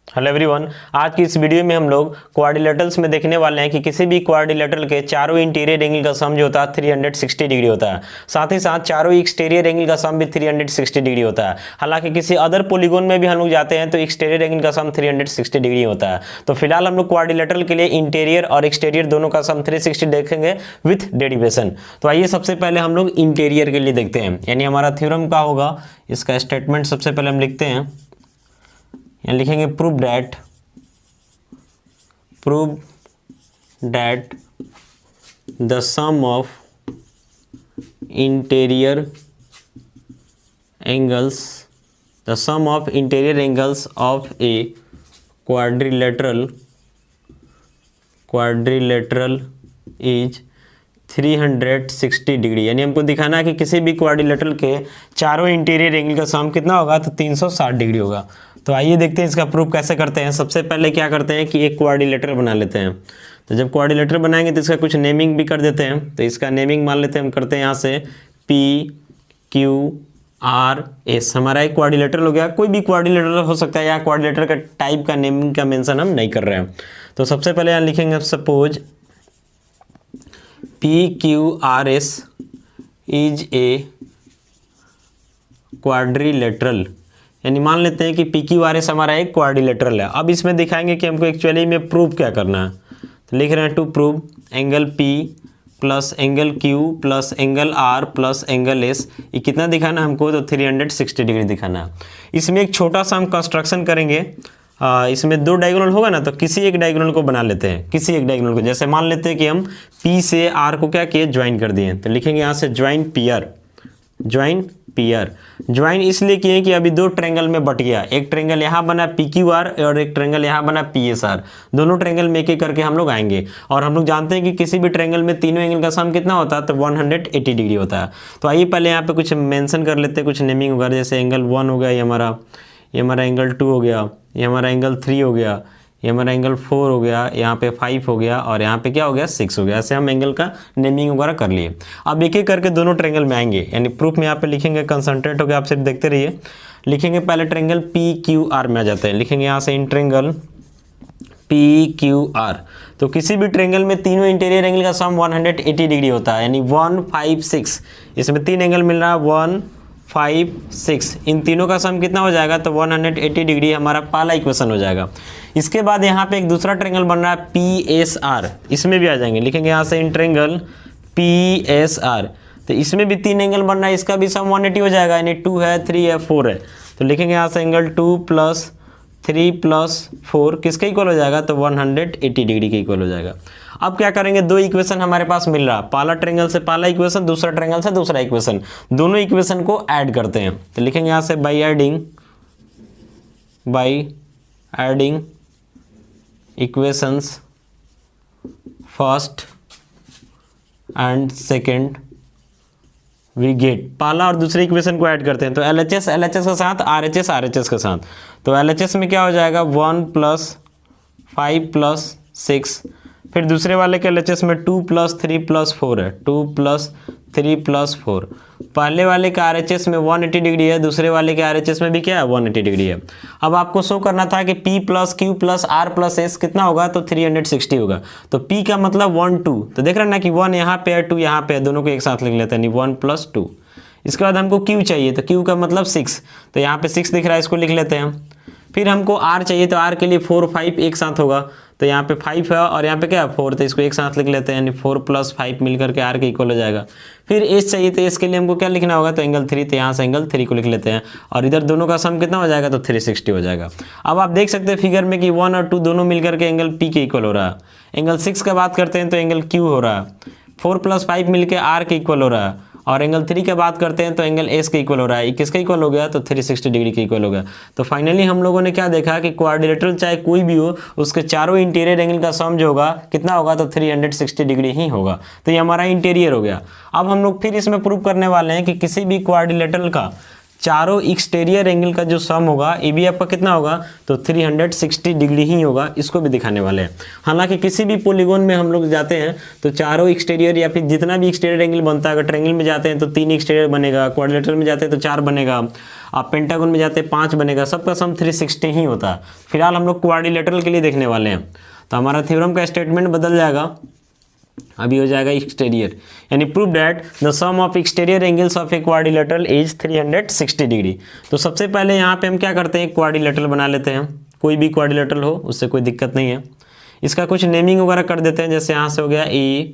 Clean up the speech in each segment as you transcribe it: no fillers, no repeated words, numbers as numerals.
Hello everyone, आज की इस वीडियो में हम लोग क्वाड्रिलेटरल्स में देखने वाले हैं कि किसी भी क्वाड्रिलेटरल के चारों इंटीरियर एंगल का सम जो होता है 360 डिग्री होता है। साथ ही साथ चारों एक्सटीरियर एंगल का सम भी 360 डिग्री होता है। हालांकि किसी अदर पॉलीगॉन में भी हम लोग जाते हैं तो एक्सटीरियर एंगल का सम 360 डिग्री होता है। तो फिलहाल हम लोग क्वाड्रिलेटरल के लिए इंटीरियर और एक्सटीरियर दोनों का सम 360 देखेंगे विथ डेरिवेशन। तो आइए सबसे पहले हम लोग इंटीरियर के लिए देखते हैं, यानी हमारा थ्योरम का होगा, इसका स्टेटमेंट सबसे पहले हम लिखते हैं। यहाँ लिखेंगे prove that the sum of interior angles of a quadrilateral is 360 degree. यानी हमको दिखाना है कि किसी भी क्वाड्रिलेटरल के चारों इंटीरियर एंगल का सम कितना होगा, तो 360 डिग्री होगा। तो आइए देखते हैं इसका प्रूफ कैसे करते हैं। सबसे पहले क्या करते हैं कि एक क्वाड्रिलेटरल बना लेते हैं। तो जब क्वाड्रिलेटरल बनाएंगे तो इसका कुछ नेमिंग भी कर देते हैं। तो इसका नेमिंग मान लेते हैं, हम करते हैं यहाँ से PQRS। हमारा एक क्वाड्रिलेटरल हो गया। कोई भी क्वाड्रिलेटरल हो सकता है, यहाँ क्वाड्रिलेटरल का टाइप का नेमिंग का मेंशन हम नहीं कर रहे हैं। तो सबसे पहले यहाँ लिखेंगे suppose PQRS is a quadrilateral, यानी मान लेते हैं कि PQRS हमारा एक क्वाड्रिलेटरल है। अब इसमें दिखाएंगे कि हमको एक्चुअली में प्रूव क्या करना है। तो लिख रहे हैं to prove angle P plus angle Q plus angle R plus angle S, ये कितना दिखाना है हमको, तो 360 डिग्री दिखाना है। इसमें एक छोटा सा हम कंस्ट्रक्शन करेंगे। इसमें दो डायगोनल होगा ना, तो किसी एक डायगोनल को बना लेते हैं। किसी एक डायगोनल को, जैसे मान लेते हैं कि हम P से R को क्या किए, ज्वाइन कर दिए। तो लिखेंगे यहाँ से ज्वाइन पीयर। ज्वाइन इसलिए किए कि अभी दो ट्रायंगल में बट गया। एक ट्रायंगल यहाँ बना PQR और एक ट्रायंगल यहाँ बना PSR। दोनों ट्रायंगल में एक एक करके हम लोग आएंगे। और हम लोग जानते हैं कि किसी भी ट्रायंगल में तीनों एंगल का सम कितना होता है, तो 180 डिग्री होता है। तो आइए पहले यहाँ पे कुछ मेंशन कर लेते हैं, कुछ नेमिंग वगैरह। जैसे एंगल 1 हो गया, ये हमारा एंगल 2 हो गया, ये हमारा एंगल 3 हो गया, ये हमारा एंगल 4 हो गया, यहाँ पे 5 हो गया और यहाँ पे क्या हो गया, 6 हो गया। ऐसे हम एंगल का नेमिंग वगैरह कर लिए। अब एक एक करके दोनों ट्रायंगल में आएंगे, यानी प्रूफ में यहाँ पे लिखेंगे, कंसंट्रेट हो गया, आप सिर्फ देखते रहिए। लिखेंगे पहले ट्रायंगल PQR में आ जाते हैं। लिखेंगे यहाँ से इन ट्रायंगल PQR। तो किसी भी ट्रायंगल में तीनों इंटीरियर एंगल का सम 180 डिग्री होता है, यानी 1 5 6। इसमें तीन एंगल मिल रहा है, 1 5 6। इन तीनों का सम कितना हो जाएगा, तो 180 डिग्री हमारा पहला इक्वेशन हो जाएगा। इसके बाद यहाँ पे एक दूसरा ट्रायंगल बन रहा है PSR, इसमें भी आ जाएंगे। लिखेंगे यहाँ से इन ट्रायंगल PSR। तो इसमें भी तीन एंगल बन रहा है, इसका भी सम 180 हो जाएगा, यानी 2 है, 3 है, 4 है। तो लिखेंगे यहाँ से एंगल 2 + 3 + 4 किसके इक्वल हो जाएगा, तो 180 डिग्री के इक्वल हो जाएगा। अब क्या करेंगे, दो इक्वेशन हमारे पास मिल रहा है, पहला ट्रायंगल से पहला इक्वेशन, दूसरा ट्रायंगल से दूसरा इक्वेशन। दोनों इक्वेशन को ऐड करते हैं। तो लिखेंगे यहाँ से by adding equations first and second we get. पहला और दूसरे इक्वेशन को ऐड करते हैं। तो LHS के साथ, RHS के साथ। तो LHS में क्या हो जाएगा, 1 + 5 + 6। फिर दूसरे वाले के LHS में 2 + 3 + 4 है, 2 + 3 + 4। पहले वाले का RHS में 180 डिग्री है, दूसरे वाले के RHS में भी क्या है, 180 डिग्री है। अब आपको शो करना था कि P + Q + R + S कितना होगा, तो 360 होगा। तो P का मतलब 1 2। तो देख रहे हैं ना कि 1 यहाँ पे है, 2 यहाँ पे है, दोनों को एक साथ लिख लेते हैं, यानी 1 + 2। इसके बाद हमको Q चाहिए, तो Q का मतलब 6। तो यहाँ पे 6 दिख रहा है, इसको लिख लेते हैं। फिर हमको R चाहिए, तो R के लिए 4 5 एक साथ होगा। तो यहाँ पे 5 है और यहाँ पे क्या है, 4। तो इसको एक साथ लिख लेते हैं, यानी 4 + 5 मिलकर के R के इक्वल हो जाएगा। फिर S चाहिए, तो S के लिए हमको क्या लिखना होगा, तो एंगल 3। तो यहाँ से एंगल 3 को लिख लेते हैं और इधर दोनों का सम कितना हो जाएगा, तो 360 हो जाएगा। अब आप देख सकते हैं फिगर में कि 1 और 2 दोनों मिलकर के एंगल P के इक्वल हो रहा है। एंगल 6 का बात करते हैं तो एंगल Q हो रहा है। 4 + 5 मिलकर R के इक्वल हो रहा है। और एंगल 3 की बात करते हैं तो एंगल S के इक्वल हो रहा है। किसके इक्वल हो गया, तो 360 डिग्री के इक्वल हो गया। तो फाइनली हम लोगों ने क्या देखा कि क्वाड्रिलेटरल चाहे कोई भी हो, उसके चारों इंटीरियर एंगल का सम जो होगा कितना होगा, तो 360 डिग्री ही होगा। तो ये हमारा इंटीरियर हो गया। अब हम लोग फिर इसमें प्रूव करने वाले हैं कि किसी भी क्वाड्रिलेटरल का चारों एक्सटीरियर एंगल का जो सम होगा ए बी आपका कितना होगा, तो 360 डिग्री ही होगा, इसको भी दिखाने वाले हैं। हालांकि किसी भी पॉलीगॉन में हम लोग जाते हैं तो चारों एक्सटीरियर या फिर जितना भी एक्सटीरियर एंगल बनता है, अगर ट्रायंगल में जाते हैं तो 3 एक्सटीरियर बनेगा, क्वाड्रिलेटरल में जाते हैं तो 4 बनेगा, आप पेंटागन में जाते हैं 5 बनेगा, सबका सम 360 ही होता है। फिलहाल हम लोग क्वाड्रिलेटरल के लिए देखने वाले हैं, तो हमारा थ्योरम का स्टेटमेंट बदल जाएगा, अभी हो जाएगा एक्सटीरियर, यानी prove that the sum of exterior angles of a quadrilateral is 360 degree. तो सबसे पहले यहाँ पे हम क्या करते हैं, क्वाड्रिलेटरल बना लेते हैं, कोई भी क्वाड्रिलेटरल हो उससे कोई दिक्कत नहीं है। इसका कुछ नेमिंग वगैरह कर देते हैं, जैसे यहाँ से हो गया A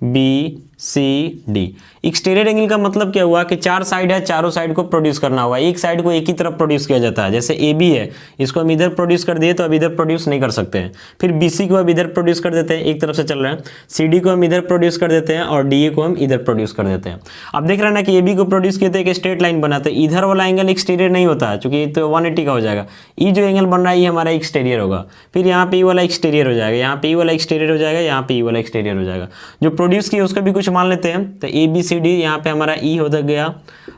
B C D. Exterior angle का मतलब क्या हुआ कि 4 साइड है, चारों साइड को प्रोड्यूस करना होगा, एक साइड को एक ही तरफ प्रोड्यूस किया जाता है। जैसे ए बी है, इसको हम इधर प्रोड्यूस कर दिए तो अब इधर प्रोड्यूस नहीं कर सकते हैं, फिर बी सी को अब इधर प्रोड्यूस कर देते हैं, एक तरफ से चल रहे हैं, सी डी को हम इधर प्रोड्यूस कर देते हैं और डी ए को हम इधर प्रोड्यूस कर देते हैं। अब देख रहे हैं ना कि ए बी को प्रोड्यूस किए थे एक स्ट्रेट लाइन बनाते हैं, इधर वाला एंगल एक्सटीरियर नहीं होता है, चूंकि तो 180 का हो जाएगा, ई जो एंगल बन रहा है ये हमारा एक्सटीरियर होगा, फिर यहाँ पे ई वाला एक्सटीरियर हो जाएगा, यहाँ पे ई वाला एक्सटीरियर हो जाएगा, यहाँ पे ई वाला एक्सटीरियर हो जाएगा। जो प्रोड्यूस किया उसका भी कुछ मान लेते हैं, तो ए बी सी डी, यहाँ पे हमारा ई हो गया,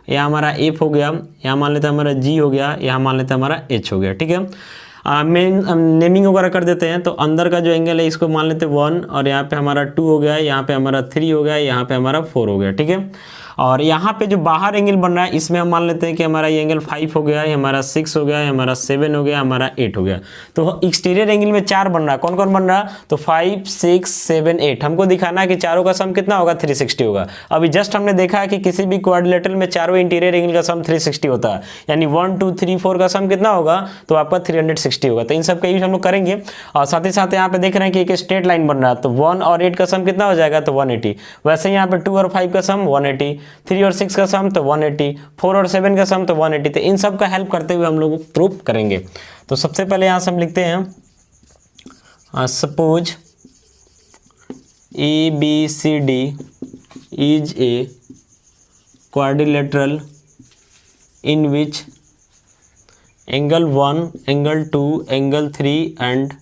यहाँ हमारा एफ हो गया, यहाँ मान लेते हैं हमारा जी हो गया, यहाँ मान लेते हैं हमारा एच हो गया, ठीक है। मेन नेमिंग वगैरह कर देते हैं, तो अंदर का जो एंगल है इसको मान लेते हैं 1, और यहाँ पे हमारा 2 हो गया, यहाँ पे हमारा 3 हो गया, यहाँ पे हमारा 4 हो गया, ठीक है। और यहाँ पे जो बाहर एंगल बन रहा है इसमें हम मान लेते हैं कि हमारा ये एंगल 5 हो गया, ये हमारा 6 हो गया, ये हमारा 7 हो गया, हमारा 8 हो गया। तो एक्सटीरियर एंगल में 4 बन रहा है, कौन कौन बन रहा है, तो 5 6 7 8। हमको दिखाना है कि चारों का सम कितना होगा, 360 होगा। अभी जस्ट हमने देखा है कि किसी भी क्वाड्रिलेटरल में चारों इंटीरियर एंगल का सम 360 होता है, यानी 1 2 3 4 का सम कितना होगा, तो आपका 360 होगा। तो इन सब का यूज हम लोग करेंगे। और साथ ही साथ यहाँ पे देख रहे हैं कि एक स्ट्रेट लाइन बन रहा है, तो 1 और 8 का सम कितना हो जाएगा, तो 180। वैसे यहाँ पे 2 और 5 का सम 180, 3 और 6 का सम तो 180, 4 और 7 का सम तो 180। तो इन सब का हेल्प करते हुए हम लोग प्रूव करेंगे। तो सबसे पहले यहाँ से हम लिखते हैं suppose A B C D is a quadrilateral in which angle 1, angle 2, angle 3 and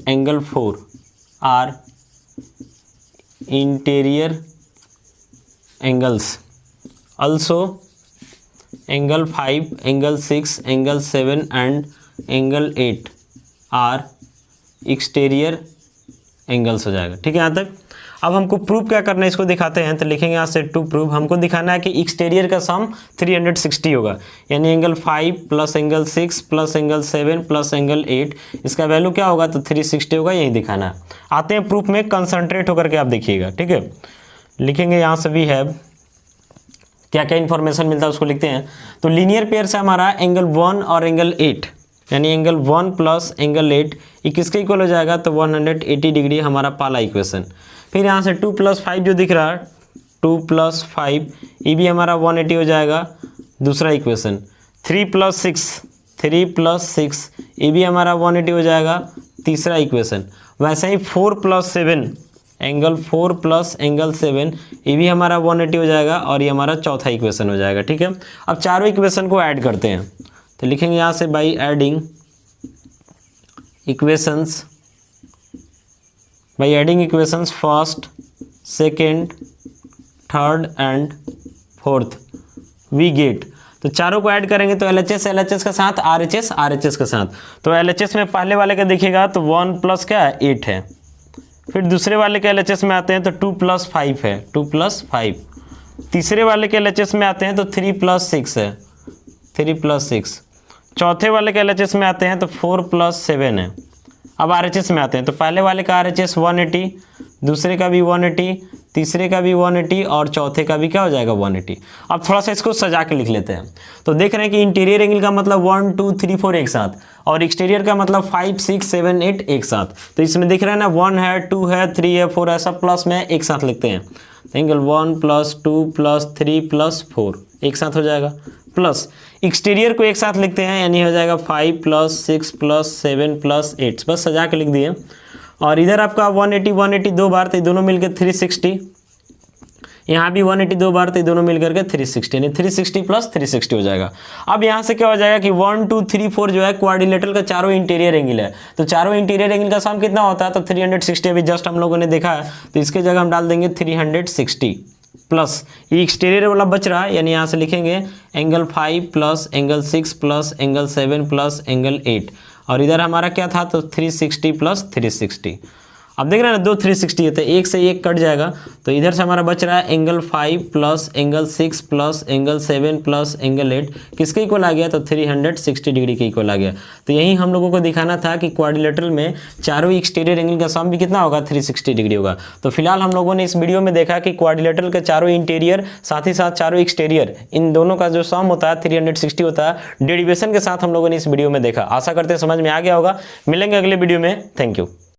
angle 4 are interior angles. Also angle 5, angle 6, angle 7 and angle 8 are exterior angles हो जाएगा, ठीक है। यहाँ तक अब हमको प्रूव क्या करना है इसको दिखाते हैं। तो लिखेंगे यहाँ से टू प्रूव, हमको दिखाना है कि एक्सटीरियर का सम 360 होगा, यानी angle 5 plus angle 6 plus angle 7 plus angle 8, इसका वैल्यू क्या होगा, तो 360 होगा, यही दिखाना है। आते हैं प्रूफ में, कंसंट्रेट होकर के आप देखिएगा, ठीक है। लिखेंगे यहाँ से वी हैव, क्या क्या इन्फॉर्मेशन मिलता है उसको लिखते हैं। तो लीनियर पेयर से हमारा एंगल 1 और एंगल 8, यानी एंगल 1 प्लस एंगल 8 ये किसके इक्वल हो जाएगा, तो 180 डिग्री हमारा पहला इक्वेशन। फिर यहाँ से 2 + 5 जो दिख रहा है, 2 + 5 ये भी हमारा 180 हो जाएगा, दूसरा इक्वेशन। 3 + 6 ये भी हमारा 180 हो जाएगा, तीसरा इक्वेशन। वैसे ही 4 + 7 एंगल 4 प्लस एंगल 7 ये भी हमारा 180 हो जाएगा, और ये हमारा चौथा इक्वेशन हो जाएगा, ठीक है। अब चारों इक्वेशन को ऐड करते हैं, तो लिखेंगे यहाँ से by adding equations first, second, third and fourth we get. तो चारों को ऐड करेंगे तो LHS के साथ, RHS के साथ। तो LHS में पहले वाले का देखिएगा तो 1 प्लस क्या है, 8 है। फिर दूसरे वाले के LHS में आते हैं तो 2 + 5 है, 2 + 5। तीसरे वाले के LHS में आते हैं तो 3 + 6 है, 3 + 6। चौथे वाले के LHS में आते हैं तो 4 + 7 है। अब RHS में आते हैं तो पहले वाले का RHS 180, दूसरे का भी 180, तीसरे का भी 180 और चौथे का भी क्या हो जाएगा, 180। अब थोड़ा सा इसको सजा के लिख लेते हैं। तो देख रहे हैं कि इंटीरियर एंगल का मतलब 1 2 3 4 एक साथ, और एक्सटीरियर का मतलब 5 6 7 8 एक साथ। तो इसमें दिख रहा है ना 1 है, 2 है, 3 है, 4 ऐसा प्लस में एक साथ लिखते हैं। एंगल 1 + 2 + 3 + 4 एक साथ हो जाएगा, प्लस एक्सटीरियर को एक साथ लिखते हैं, यानी हो जाएगा 5 + 6 + 7 + 8, बस सजा के लिख दिए। और इधर आपका 180 दो बार, तो दोनों मिलकर 360, यहाँ भी 180 दो बार, तो दोनों मिलकर के 360, यानी 360 + 360 हो जाएगा। अब यहाँ से क्या हो जाएगा कि 1 2 3 4 जो है क्वाड्रिलेटरल का चारों इंटीरियर एंगल है, तो चारों इंटीरियर एंगल का सम कितना होता है, तो 360। अभी जस्ट हम लोगों ने देखा है, तो इसके जगह हम डाल देंगे 360, प्लस ये एक्सटीरियर वाला बच रहा है, यानी यहाँ से लिखेंगे angle 5 plus angle 6 plus angle 7 plus angle 8, और इधर हमारा क्या था तो 360 प्लस 360। अब देख रहे हैं ना, 2 360 है तो एक से एक कट जाएगा, तो इधर से हमारा बच रहा है angle 5 plus angle 6 plus angle 7 plus angle 8, किसके इक्वल आ गया तो 360 डिग्री के इक्वल आ गया। तो यही हम लोगों को दिखाना था कि क्वाड्रिलेटरल में चारों एक्सटीरियर एंगल का सम भी कितना होगा 360 डिग्री होगा। तो फिलहाल हम लोगों ने इस वीडियो में देखा कि क्वाड्रिलेटरल के चारों इंटीरियर साथ ही साथ चारों एक्सटीरियर इन दोनों का जो सम होता है 360 होता है। डेरिवेशन के साथ हम लोगों ने इस वीडियो में देखा। आशा करते हैं समझ में आ गया होगा। मिलेंगे अगले वीडियो में। Thank you.